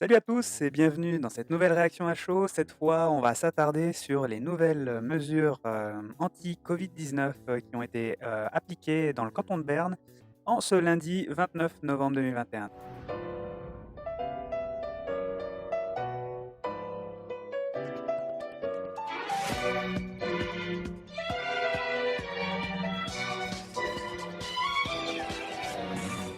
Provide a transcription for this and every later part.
Salut à tous et bienvenue dans cette nouvelle réaction à chaud. Cette fois, on va s'attarder sur les nouvelles mesures anti-Covid-19 qui ont été appliquées dans le canton de Berne en ce lundi 29 novembre 2021.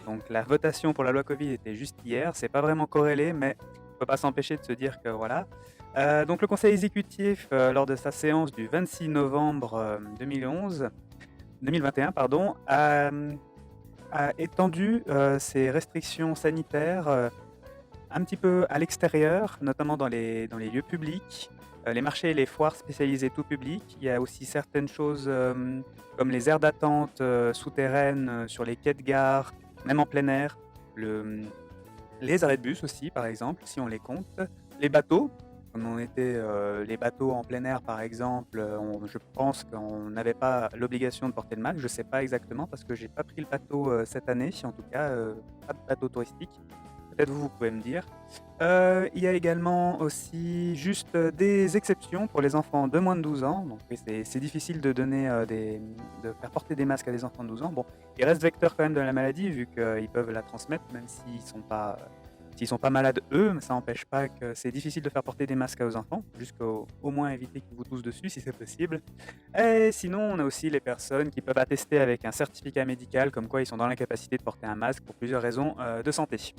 Donc la votation pour la loi Covid était juste hier, c'est pas vraiment corrélé, mais on peut pas s'empêcher de se dire que voilà. Donc le conseil exécutif, lors de sa séance du 26 novembre 2021, pardon, a étendu ces restrictions sanitaires un petit peu à l'extérieur, notamment dans les lieux publics, les marchés et les foires spécialisées tout public. Il y a aussi certaines choses, comme les aires d'attente, souterraines, sur les quais de gare, même en plein air. Le, mmh, les arrêts de bus aussi, par exemple, si on les compte. Les bateaux, comme on était, les bateaux en plein air, par exemple, je pense qu'on n'avait pas l'obligation de porter le masque. Je ne sais pas exactement parce que j'ai pas pris le bateau, cette année, en tout cas, pas de bateau touristique. Peut-être vous pouvez me dire. Il y a également aussi juste, des exceptions pour les enfants de moins de 12 ans. Donc oui, c'est difficile de donner, de faire porter des masques à des enfants de 12 ans. Bon, ils restent vecteurs quand même de la maladie vu qu'ils peuvent la transmettre même s'ils sont pas malades eux, mais ça n'empêche pas que c'est difficile de faire porter des masques à aux enfants, jusqu'au au moins éviter qu'ils vous toussent dessus si c'est possible. Et sinon, on a aussi les personnes qui peuvent attester avec un certificat médical comme quoi ils sont dans l'incapacité de porter un masque pour plusieurs raisons, de santé.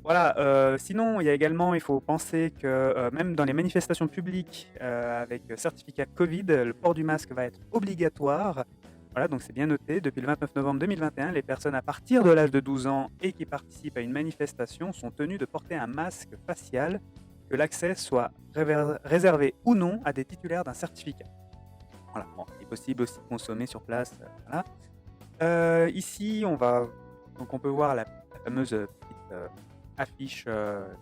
Voilà, sinon il y a également, il faut penser que, même dans les manifestations publiques, avec certificat Covid, le port du masque va être obligatoire. Voilà, donc c'est bien noté. Depuis le 29 novembre 2021, les personnes à partir de l'âge de 12 ans et qui participent à une manifestation sont tenues de porter un masque facial, que l'accès soit réservé ou non à des titulaires d'un certificat. Voilà, bon, il est possible aussi de consommer sur place, voilà. Ici, on peut voir la fameuse, petite, affiche,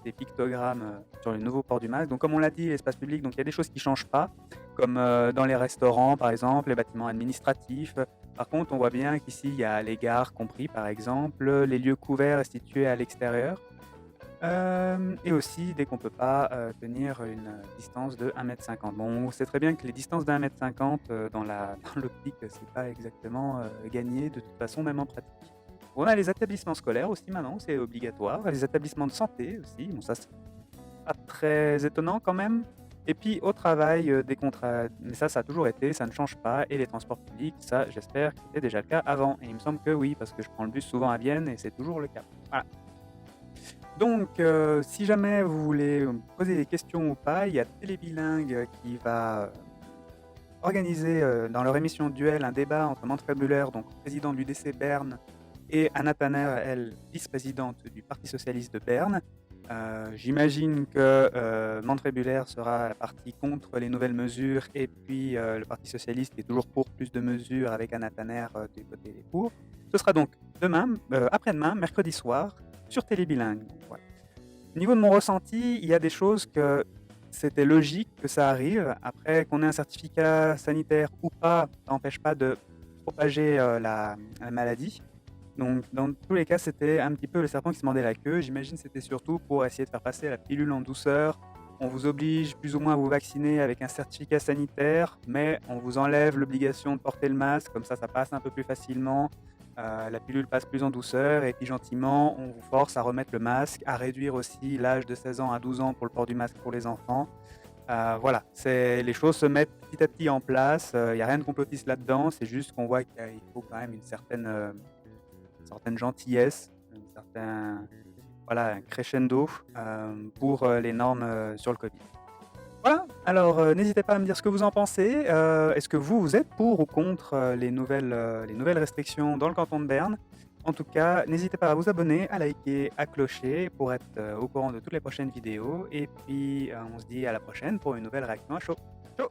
des pictogrammes, sur le nouveau port du masque. Donc comme on l'a dit, l'espace public, donc il y a des choses qui ne changent pas, comme, dans les restaurants par exemple, les bâtiments administratifs. Par contre, on voit bien qu'ici, il y a les gares compris par exemple, les lieux couverts et situés à l'extérieur. Et aussi dès qu'on peut pas, tenir une, distance de 1,50 m. Bon, on sait très bien que les distances d'1,50 m, dans la dans l'optique, c'est pas exactement, gagné de toute façon, même en pratique. On a les établissements scolaires aussi maintenant, c'est obligatoire, les établissements de santé aussi, bon ça c'est pas très étonnant quand même. Et puis au travail, des contrats mais ça a toujours été, ça ne change pas et les transports publics, ça j'espère que c'était déjà le cas avant et il me semble que oui, parce que je prends le bus souvent à Vienne et c'est toujours le cas. Voilà. Donc, si jamais vous voulez me poser des questions ou pas, il y a Télébilingue qui va, organiser, dans leur émission Duel, un débat entre Manfred Müller, donc président de l'UDC Berne, et Anna Tanner, elle, vice-présidente du Parti socialiste de Berne. J'imagine que, Manfred Müller sera la partie contre les nouvelles mesures et puis, le Parti socialiste qui est toujours pour plus de mesures avec Anna Tanner, du côté des pour. Ce sera donc demain, après-demain, mercredi soir, sur Télébilingue. Voilà. Au niveau de mon ressenti, il y a des choses que c'était logique que ça arrive. Après, qu'on ait un certificat sanitaire ou pas, ça n'empêche pas de propager, la maladie. Donc dans tous les cas, c'était un petit peu le serpent qui se mordait la queue. J'imagine que c'était surtout pour essayer de faire passer la pilule en douceur. On vous oblige plus ou moins à vous vacciner avec un certificat sanitaire, mais on vous enlève l'obligation de porter le masque, comme ça passe un peu plus facilement. La pilule passe plus en douceur et puis gentiment, on vous force à remettre le masque, à réduire aussi l'âge de 16 ans à 12 ans pour le port du masque pour les enfants. Voilà, les choses se mettent petit à petit en place, il y a rien de complotiste là-dedans, c'est juste qu'on voit qu'il faut quand même une certaine gentillesse, un certain voilà, un crescendo, pour, les normes, sur le Covid. Voilà, alors, n'hésitez pas à me dire ce que vous en pensez. Est-ce que vous êtes pour ou contre, les nouvelles restrictions dans le canton de Berne? En tout cas, n'hésitez pas à vous abonner, à liker, à clocher pour être, au courant de toutes les prochaines vidéos et puis, on se dit à la prochaine pour une nouvelle réaction à chaud. Ciao!